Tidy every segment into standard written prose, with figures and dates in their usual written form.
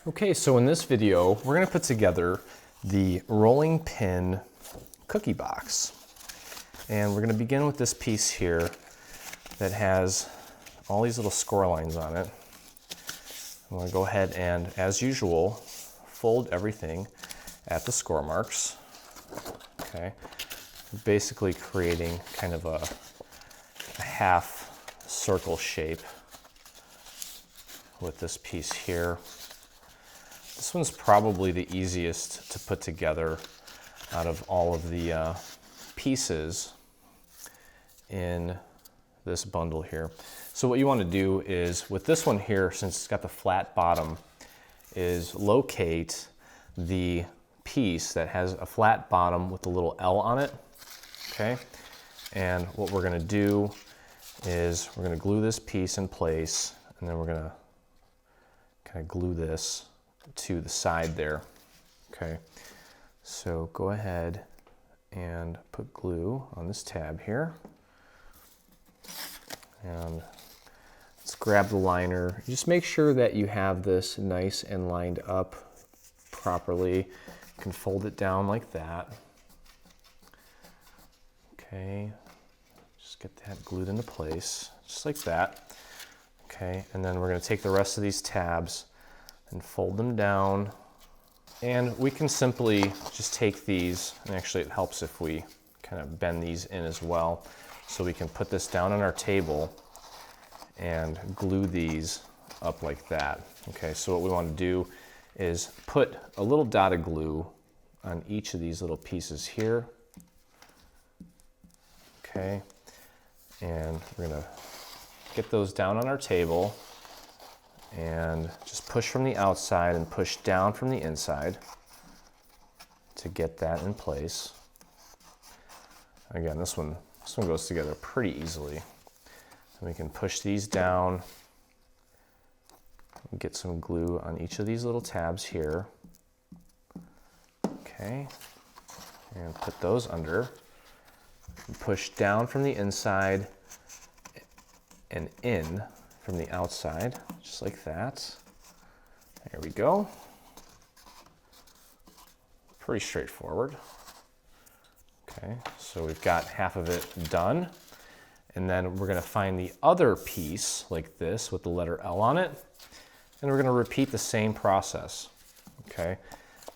Okay, so in this video, we're gonna put together the rolling pin cookie box. And we're gonna begin with this piece here that has all these little score lines on it. I'm gonna go ahead and, as usual, fold everything at the score marks. Okay, basically creating kind of a half circle shape with this piece here. This one's probably the easiest to put together out of all of the pieces in this bundle here. So what you want to do is, with this one here, since it's got the flat bottom, is locate the piece that has a flat bottom with a little L on it, okay? And what we're gonna do is we're gonna glue this piece in place, and then we're gonna kind of glue this to the side there, okay? So go ahead and put glue on this tab here. And let's grab the liner. Just make sure that you have this nice and lined up properly. You can fold it down like that. Okay, just get that glued into place, just like that. Okay, and then we're gonna take the rest of these tabs and fold them down. And we can simply just take these, and actually it helps if we kind of bend these in as well. So we can put this down on our table and glue these up like that. Okay, so what we want to do is put a little dot of glue on each of these little pieces here. Okay, and we're gonna get those down on our table and just push from the outside and push down from the inside to get that in place. Again, this one goes together pretty easily. And we can push these down and get some glue on each of these little tabs here. Okay, and put those under. And push down from the inside and in from the outside, just like that. There we go. Pretty straightforward. Okay, so we've got half of it done. And then we're gonna find the other piece like this with the letter L on it. And we're gonna repeat the same process. Okay,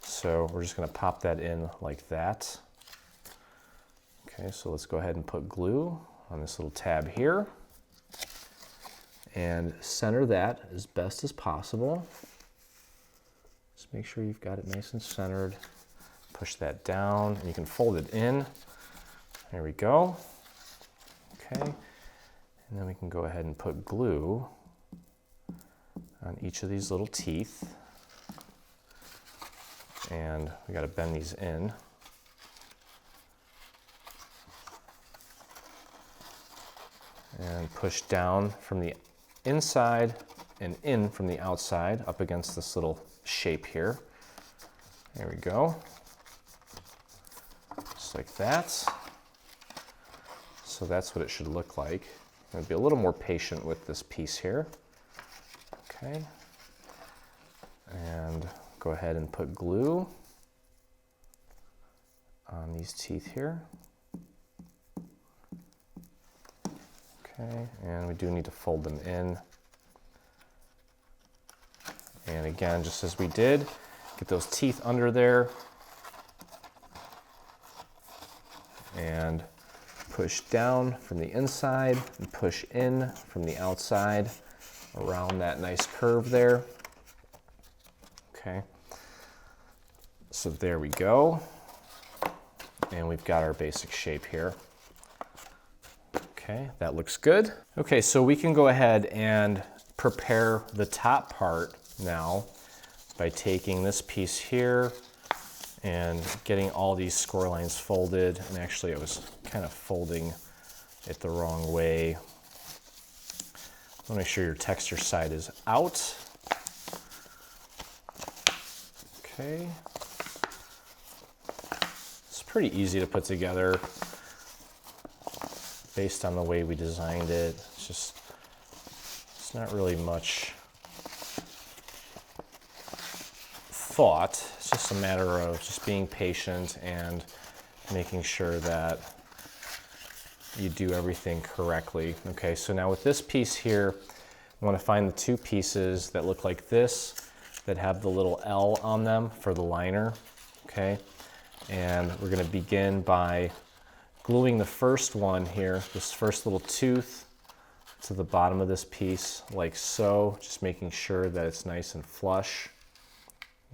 so we're just gonna pop that in like that. Okay, so let's go ahead and put glue on this little tab here. And center that as best as possible. Just make sure you've got it nice and centered. Push that down, and you can fold it in. There we go. Okay, and then we can go ahead and put glue on each of these little teeth. And we got to bend these in. And push down from the inside and in from the outside up against this little shape here. There we go. Just like that. So that's what it should look like. I'm gonna be a little more patient with this piece here. Okay. And go ahead and put glue on these teeth here. Okay, and we do need to fold them in. And again, just as we did, get those teeth under there and push down from the inside and push in from the outside around that nice curve there. Okay, so there we go. And we've got our basic shape here. Okay, that looks good. Okay, so we can go ahead and prepare the top part now by taking this piece here and getting all these score lines folded. And actually I was kind of folding it the wrong way. Make sure your texture side is out. Okay. It's pretty easy to put together based on the way we designed it. It's not really much thought. It's just a matter of just being patient and making sure that you do everything correctly. Okay, so now with this piece here, I want to find the two pieces that look like this, that have the little L on them for the liner. Okay, and we're going to begin by gluing the first one here, this first little tooth, to the bottom of this piece like so, just making sure that it's nice and flush.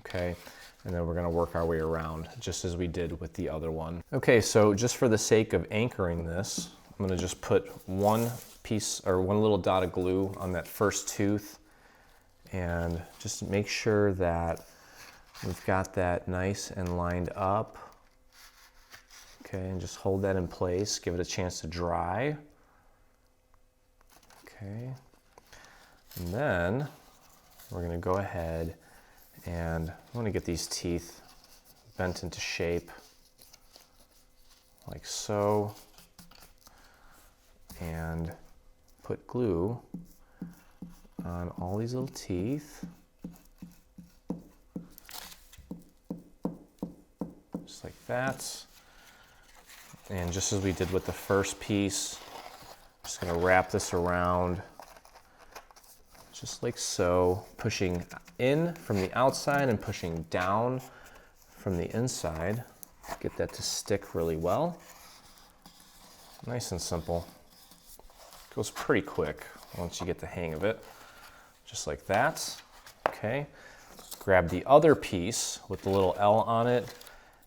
Okay, and then we're going to work our way around just as we did with the other one. Okay, so just for the sake of anchoring this, I'm going to just put one piece or one little dot of glue on that first tooth, and just make sure that we've got that nice and lined up. Okay, and just hold that in place, give it a chance to dry. Okay, and then we're going to go ahead and I want to get these teeth bent into shape like so, and put glue on all these little teeth, just like that. And just as we did with the first piece, I'm just going to wrap this around just like so, pushing in from the outside and pushing down from the inside. Get that to stick really well. Nice and simple. Goes pretty quick once you get the hang of it. Just like that. Okay. Grab the other piece with the little L on it,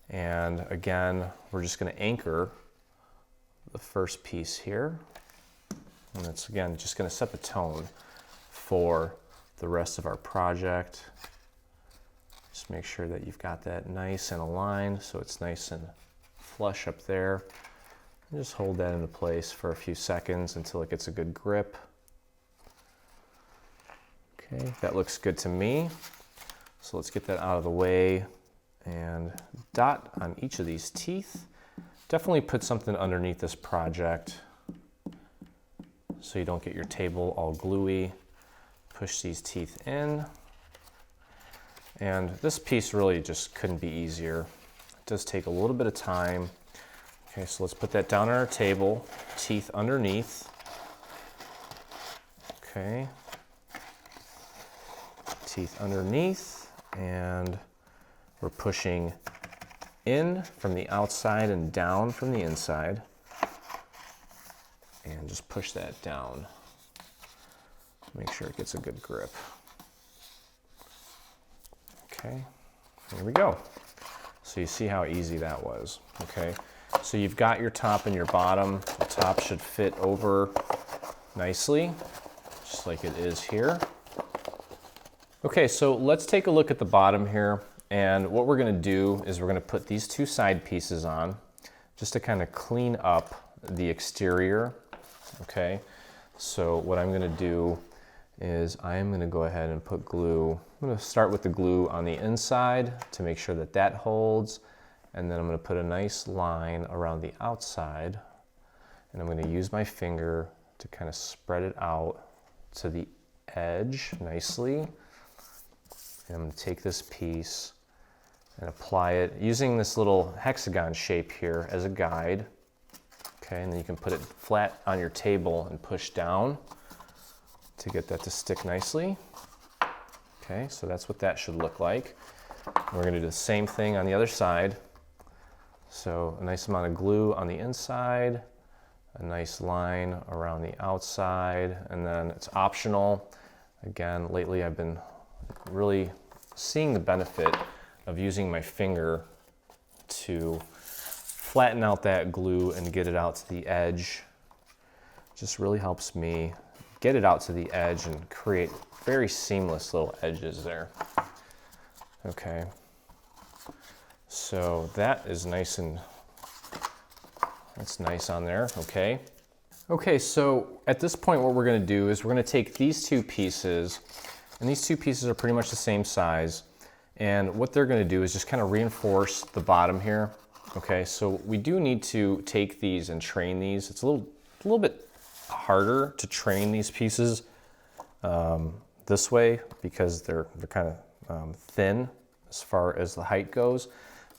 and again, we're just going to anchor the first piece here. And it's again just going to set the tone for the rest of our project. Just make sure that you've got that nice and aligned so it's nice and flush up there. And just hold that into place for a few seconds until it gets a good grip. Okay, that looks good to me. So let's get that out of the way and dot on each of these teeth. Definitely put something underneath this project so you don't get your table all gluey. Push these teeth in. And this piece really just couldn't be easier. It does take a little bit of time. Okay, so let's put that down on our table, teeth underneath. Okay. Teeth underneath, and we're pushing in from the outside and down from the inside. And just push that down. Make sure it gets a good grip. Okay, there we go. So you see how easy that was. Okay, so you've got your top and your bottom. The top should fit over nicely, just like it is here. Okay, so let's take a look at the bottom here. And what we're going to do is we're going to put these two side pieces on just to kind of clean up the exterior. Okay, so what I'm going to do is I'm going to go ahead and put glue. I'm going to start with the glue on the inside to make sure that that holds, and then I'm going to put a nice line around the outside, and I'm going to use my finger to kind of spread it out to the edge nicely. And I'm going to take this piece and apply it using this little hexagon shape here as a guide. Okay, and then you can put it flat on your table and push down to get that to stick nicely. Okay, so that's what that should look like. We're going to do the same thing on the other side. So a nice amount of glue on the inside, a nice line around the outside, and then it's optional. Again, lately I've been really seeing the benefit of using my finger to flatten out that glue and get it out to the edge. Just really helps me get it out to the edge and create very seamless little edges there. Okay, so that is nice, and that's nice on there. Okay. Okay, so at this point what we're going to do is we're going to take these two pieces, and these two pieces are pretty much the same size, and what they're going to do is just kind of reinforce the bottom here. Okay, so we do need to take these and train these. It's a little bit harder to train these pieces this way because they're kind of thin. as far as the height goes,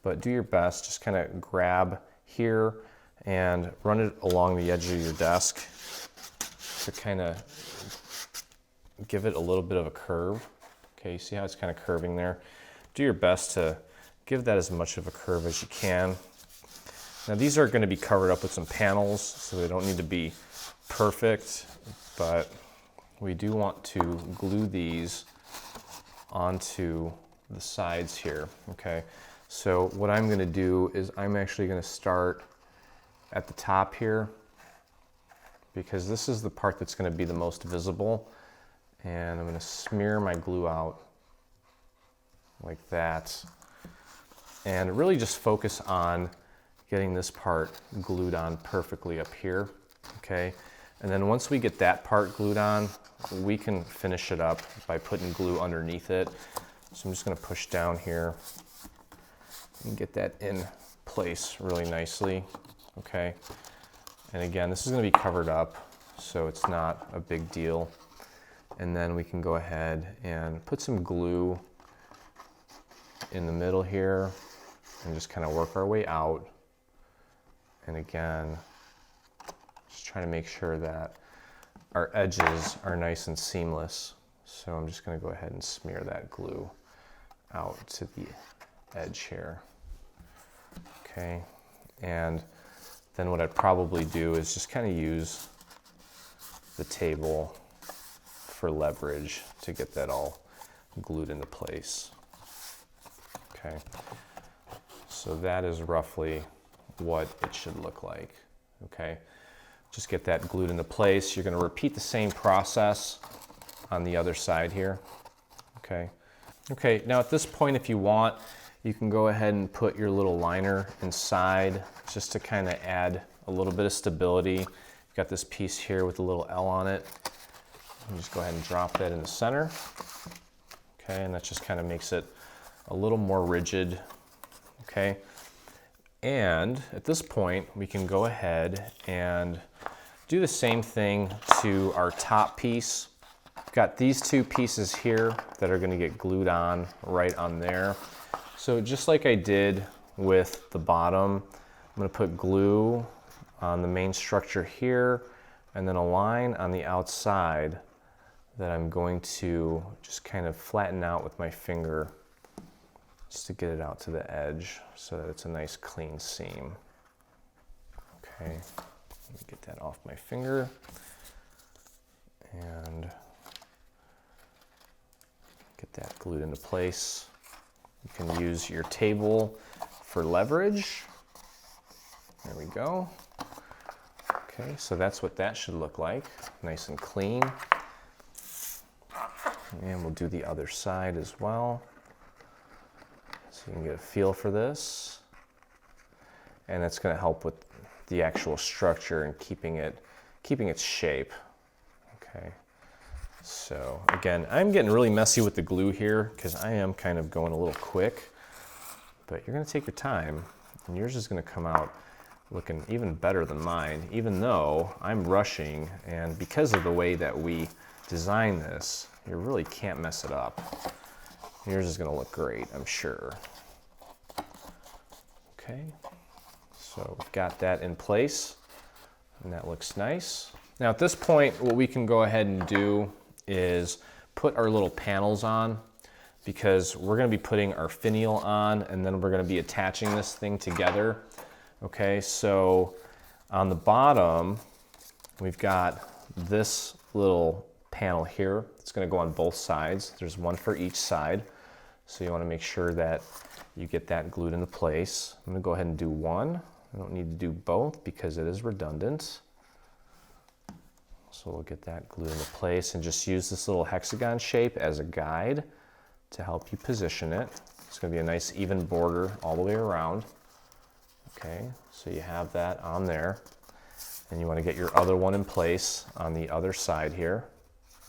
but do your best. Just kind of grab here and run it along the edge of your desk to kind of give it a little bit of a curve. Okay, you see how it's kind of curving there? Do your best to give that as much of a curve as you can. Now these are going to be covered up with some panels, so they don't need to be perfect, but we do want to glue these onto the sides here, okay? So what I'm going to do is I'm actually going to start at the top here, because this is the part that's going to be the most visible, and I'm going to smear my glue out like that, and really just focus on getting this part glued on perfectly up here, okay? And then once we get that part glued on, we can finish it up by putting glue underneath it. So I'm just going to push down here and get that in place really nicely, okay? And again, this is going to be covered up, so it's not a big deal. And then we can go ahead and put some glue in the middle here and just kind of work our way out. And again, just trying to make sure that our edges are nice and seamless. So I'm just going to go ahead and smear that glue out to the edge here. Okay, and then what I'd probably do is just kind of use the table for leverage to get that all glued into place. Okay, so that is roughly what it should look like. Okay, just get that glued into place. You're going to repeat the same process on the other side here. Okay. Okay, now at this point, if you want, you can go ahead and put your little liner inside just to kind of add a little bit of stability. You've got this piece here with a little L on it. You just go ahead and drop that in the center. Okay, and that just kind of makes it a little more rigid. Okay, and at this point, we can go ahead and do the same thing to our top piece. We've got these two pieces here that are going to get glued on right on there. So just like I did with the bottom, I'm going to put glue on the main structure here and then a line on the outside that I'm going to just kind of flatten out with my finger just to get it out to the edge so that it's a nice clean seam. Okay, let me get that off my finger and get that glued into place. You can use your table for leverage. There we go. Okay, so that's what that should look like, nice and clean. And we'll do the other side as well, so you can get a feel for this. And that's going to help with the actual structure and keeping its shape. Okay. So again, I'm getting really messy with the glue here because I am kind of going a little quick, but you're going to take your time and yours is going to come out looking even better than mine, even though I'm rushing, and because of the way that we design this, you really can't mess it up. Yours is going to look great, I'm sure. Okay, so we've got that in place and that looks nice. Now at this point, what we can go ahead and do is put our little panels on, because we're going to be putting our finial on and then we're going to be attaching this thing together. Okay, so on the bottom, we've got this little panel here. It's going to go on both sides. There's one for each side. So you want to make sure that you get that glued into place. I'm going to go ahead and do one. I don't need to do both because it is redundant. So we'll get that glued into place and just use this little hexagon shape as a guide to help you position it. It's going to be a nice even border all the way around. Okay, so you have that on there. And you want to get your other one in place on the other side here.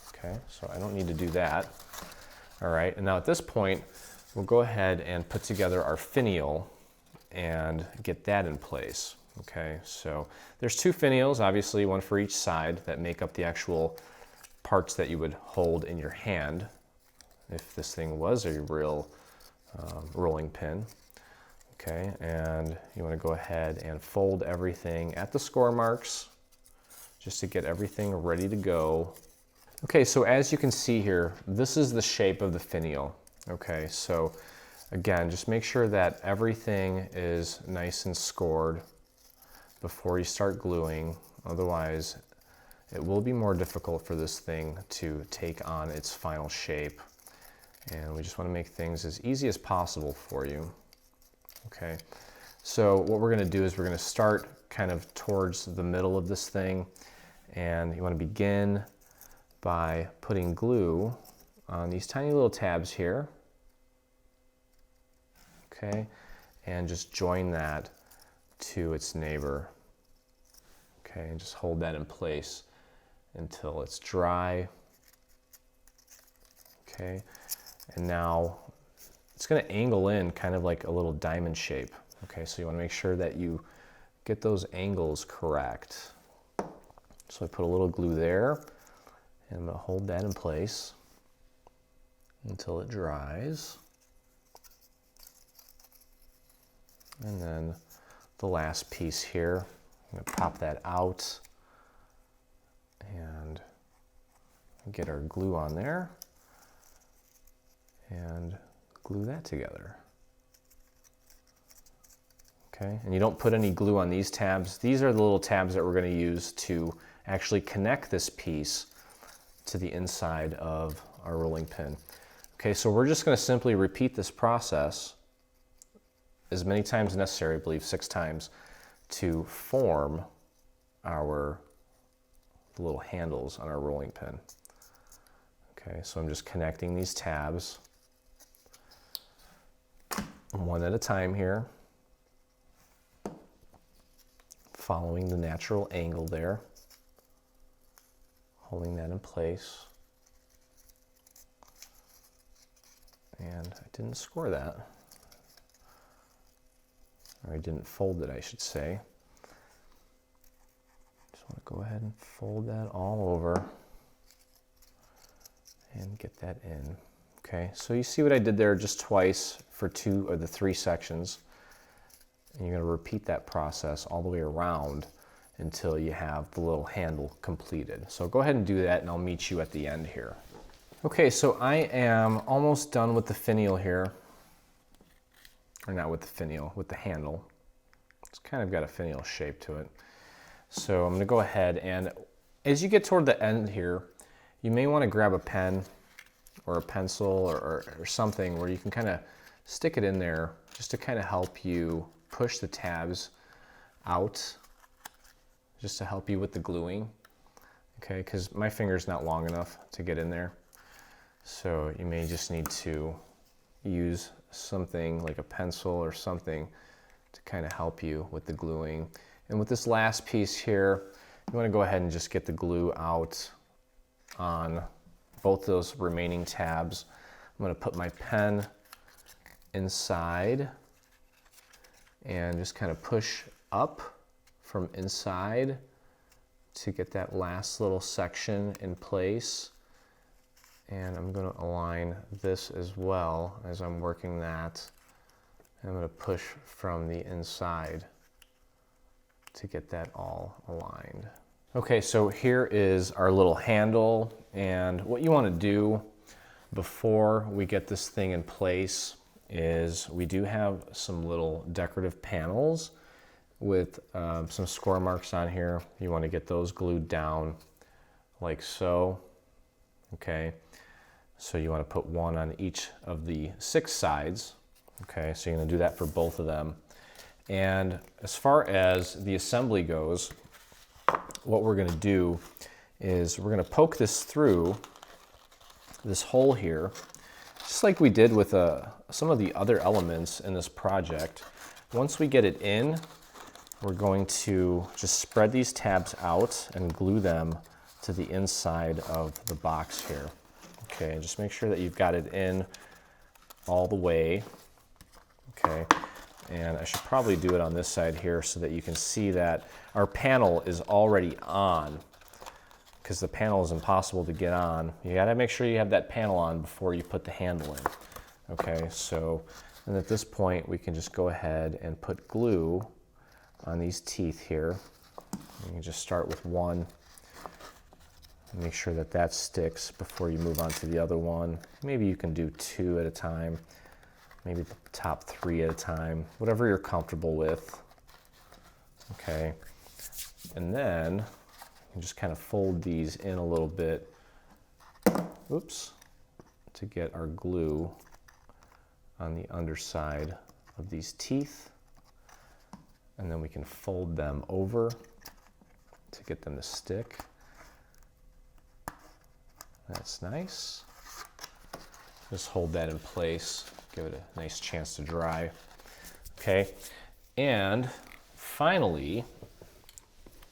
Okay, so I don't need to do that. All right, and now at this point, we'll go ahead and put together our finial and get that in place. Okay, so there's two finials, obviously one for each side, that make up the actual parts that you would hold in your hand if this thing was a real rolling pin. Okay, and you want to go ahead and fold everything at the score marks just to get everything ready to go. Okay, so as you can see here, this is the shape of the finial. Okay, so again, just make sure that everything is nice and scored before you start gluing. Otherwise, it will be more difficult for this thing to take on its final shape. And we just want to make things as easy as possible for you. Okay, so what we're going to do is we're going to start kind of towards the middle of this thing, and you want to begin by putting glue on these tiny little tabs here. Okay, and just join that to its neighbor. Okay, and just hold that in place until it's dry. Okay, and now it's going to angle in kind of like a little diamond shape. Okay, so you want to make sure that you get those angles correct. So I put a little glue there, and I'm going to hold that in place until it dries. And then the last piece here, I'm going to pop that out and get our glue on there and glue that together. Okay, and you don't put any glue on these tabs. These are the little tabs that we're going to use to actually connect this piece to the inside of our rolling pin. Okay, so we're just going to simply repeat this process as many times as necessary, I believe 6 times, to form the little handles on our rolling pin. Okay, so I'm just connecting these tabs one at a time here, following the natural angle there, holding that in place. And I didn't score that, or I didn't fold it, I should say. Just want to go ahead and fold that all over and get that in. Okay, so you see what I did there just twice for 2 of the 3 sections. And you're going to repeat that process all the way around until you have the little handle completed. So go ahead and do that, and I'll meet you at the end here. Okay, so I am almost done with the finial here. Or not with the finial, with the handle. It's kind of got a finial shape to it. So I'm going to go ahead, and as you get toward the end here, you may want to grab a pen or a pencil or something where you can kind of stick it in there just to kind of help you push the tabs out, just to help you with the gluing. Okay, because my finger's not long enough to get in there. So you may just need to use something like a pencil or something to kind of help you with the gluing. And with this last piece here, you want to go ahead and just get the glue out on both those remaining tabs. I'm going to put my pen inside and just kind of push up from inside to get that last little section in place. And I'm going to align this as well as I'm working that. I'm going to push from the inside to get that all aligned. Okay, so here is our little handle, and what you want to do before we get this thing in place is we do have some little decorative panels with some score marks on here. You want to get those glued down like so. Okay, so you want to put one on each of the 6 sides. Okay, so you're going to do that for both of them. And as far as the assembly goes, what we're going to do is we're going to poke this through this hole here, just like we did with some of the other elements in this project. Once we get it in, we're going to just spread these tabs out and glue them to the inside of the box here. Okay, and just make sure that you've got it in all the way. Okay, and I should probably do it on this side here so that you can see that our panel is already on, because the panel is impossible to get on. You gotta make sure you have that panel on before you put the handle in. Okay, so, and at this point we can just go ahead and put glue on these teeth here. You can just start with one. Make sure that that sticks before you move on to the other one. Maybe you can do 2 at a time, maybe the top 3 at a time, whatever you're comfortable with. Okay, and then you can just kind of fold these in a little bit, oops, to get our glue on the underside of these teeth. And then we can fold them over to get them to stick. That's nice. Just hold that in place, give it a nice chance to dry. Okay, and finally,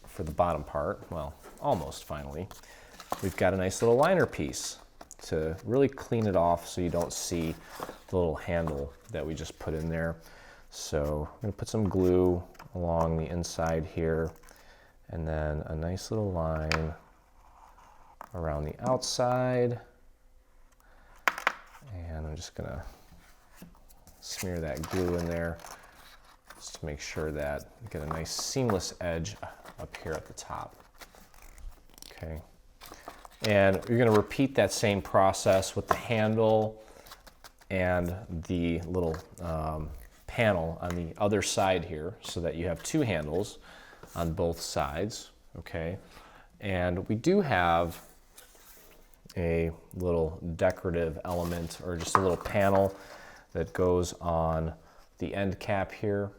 for the bottom part, well, almost finally, we've got a nice little liner piece to really clean it off so you don't see the little handle that we just put in there. So I'm gonna put some glue along the inside here, and then a nice little line around the outside, and I'm just gonna smear that glue in there just to make sure that we get a nice seamless edge up here at the top. Okay, and you're gonna repeat that same process with the handle and the little panel on the other side here, so that you have 2 handles on both sides. Okay, and we do have a little decorative element, or just a little panel that goes on the end cap here.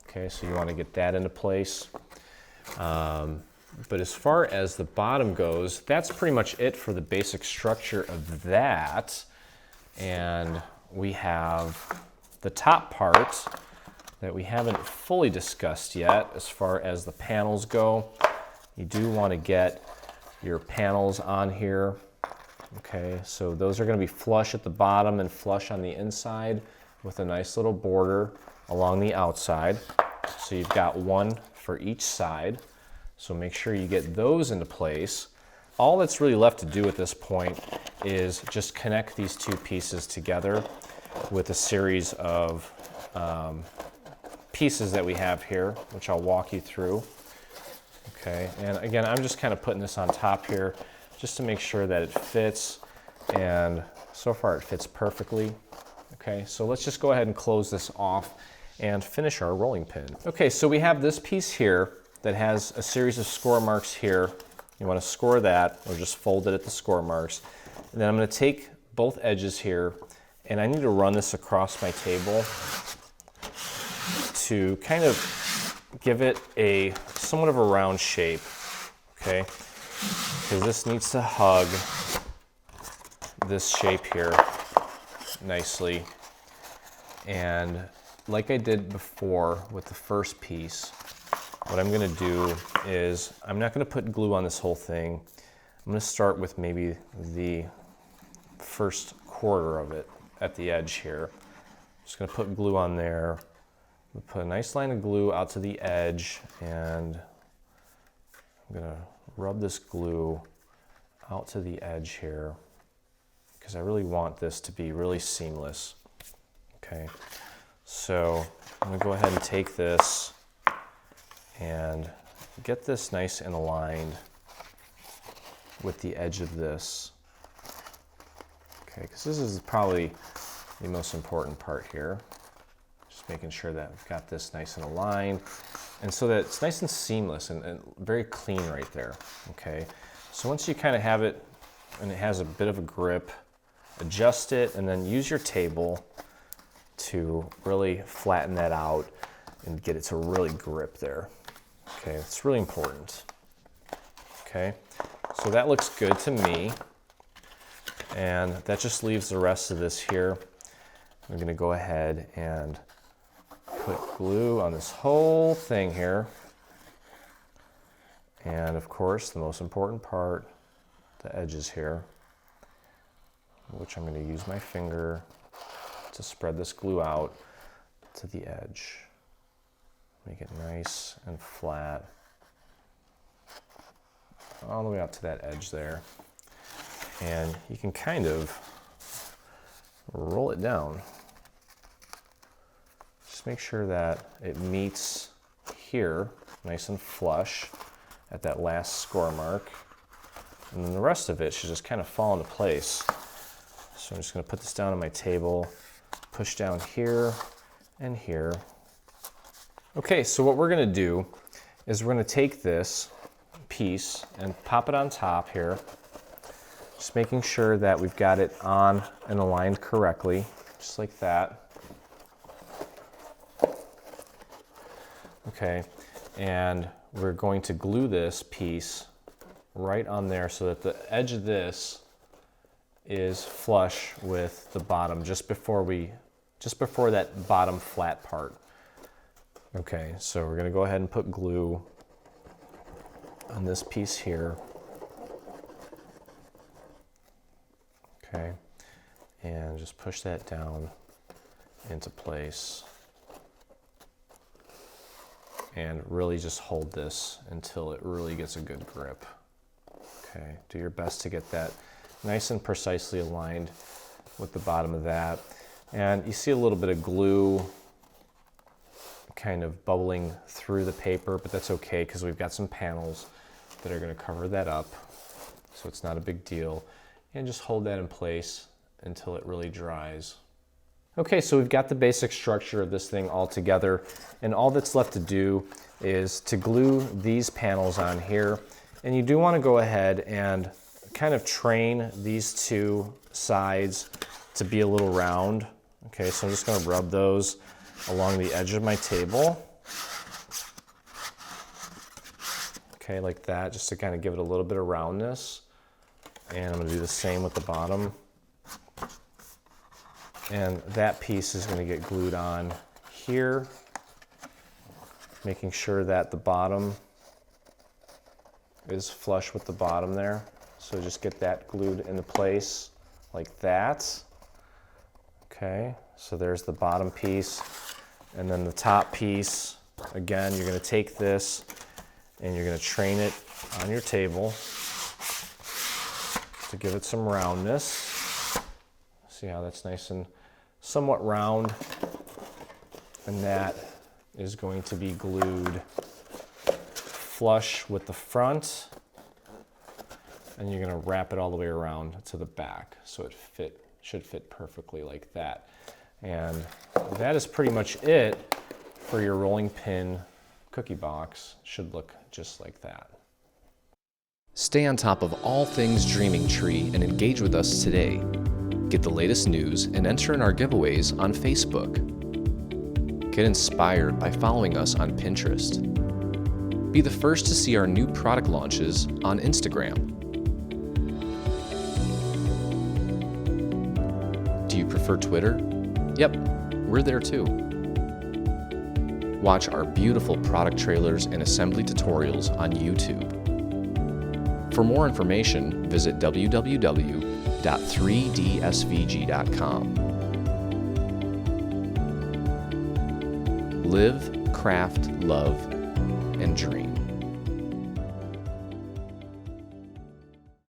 Okay, so you want to get that into place. But as far as the bottom goes, that's pretty much it for the basic structure of that. And we have the top part that we haven't fully discussed yet as far as the panels go. You do want to get your panels on here. Okay, so those are going to be flush at the bottom and flush on the inside with a nice little border along the outside. So you've got one for each side. So make sure you get those into place. All that's really left to do at this point is just connect these 2 pieces together with a series of pieces that we have here, which I'll walk you through. Okay, and again, I'm just kind of putting this on top here just to make sure that it fits, and so far it fits perfectly. Okay, so let's just go ahead and close this off and finish our rolling pin. Okay, so we have this piece here that has a series of score marks here. You want to score that, or just fold it at the score marks. And then I'm going to take both edges here, and I need to run this across my table to kind of give it a somewhat of a round shape. Okay, because this needs to hug this shape here nicely. And like I did before with the first piece, what I'm going to do is I'm not going to put glue on this whole thing. I'm going to start with maybe the first quarter of it at the edge here. Just going to put glue on there. Put a nice line of glue out to the edge, and I'm going to rub this glue out to the edge here because I really want this to be really seamless. Okay, so I'm going to go ahead and take this and get this nice and aligned with the edge of this. Okay, because this is probably the most important part here. Just making sure that we've got this nice and aligned, and so that it's nice and seamless and very clean right there. Okay, so once you kind of have it and it has a bit of a grip, adjust it, and then use your table to really flatten that out and get it to really grip there. Okay, it's really important. Okay, so that looks good to me, and that just leaves the rest of this here. I'm going to go ahead and put glue on this whole thing here, and of course the most important part, the edges here, which I'm going to use my finger to spread this glue out to the edge. Make it nice and flat all the way out to that edge there. And you can kind of roll it down. Just make sure that it meets here, nice and flush at that last score mark. And then the rest of it should just kind of fall into place. So I'm just going to put this down on my table, push down here and here. Okay, so what we're going to do is we're going to take this piece and pop it on top here, just making sure that we've got it on and aligned correctly, just like that. Okay, and we're going to glue this piece right on there so that the edge of this is flush with the bottom, just before that bottom flat part. Okay, so we're going to go ahead and put glue on this piece here. Okay, and just push that down into place. And really just hold this until it really gets a good grip. Okay, do your best to get that nice and precisely aligned with the bottom of that. And you see a little bit of glue kind of bubbling through the paper, but that's okay because we've got some panels that are going to cover that up, so it's not a big deal. And just hold that in place until it really dries. Okay, so we've got the basic structure of this thing all together, and all that's left to do is to glue these panels on here. And you do want to go ahead and kind of train these two sides to be a little round. Okay, so I'm just going to rub those along the edge of my table. Okay, like that, just to kind of give it a little bit of roundness. And I'm going to do the same with the bottom. And that piece is going to get glued on here, making sure that the bottom is flush with the bottom there. So just get that glued into place like that. Okay, so there's the bottom piece. And then the top piece, again, you're going to take this and you're going to train it on your table to give it some roundness. See how that's nice and somewhat round, and that is going to be glued flush with the front, and you're going to wrap it all the way around to the back so it should fit perfectly like that. And that is pretty much it for your rolling pin cookie box. Should look just like that. Stay on top of all things Dreaming Tree and engage with us today. Get the latest news and enter in our giveaways on Facebook. Get inspired by following us on Pinterest. Be the first to see our new product launches on Instagram. Do you prefer Twitter? Yep, we're there too. Watch our beautiful product trailers and assembly tutorials on YouTube. For more information, visit www.3dsvg.com. Live, craft, love, and dream.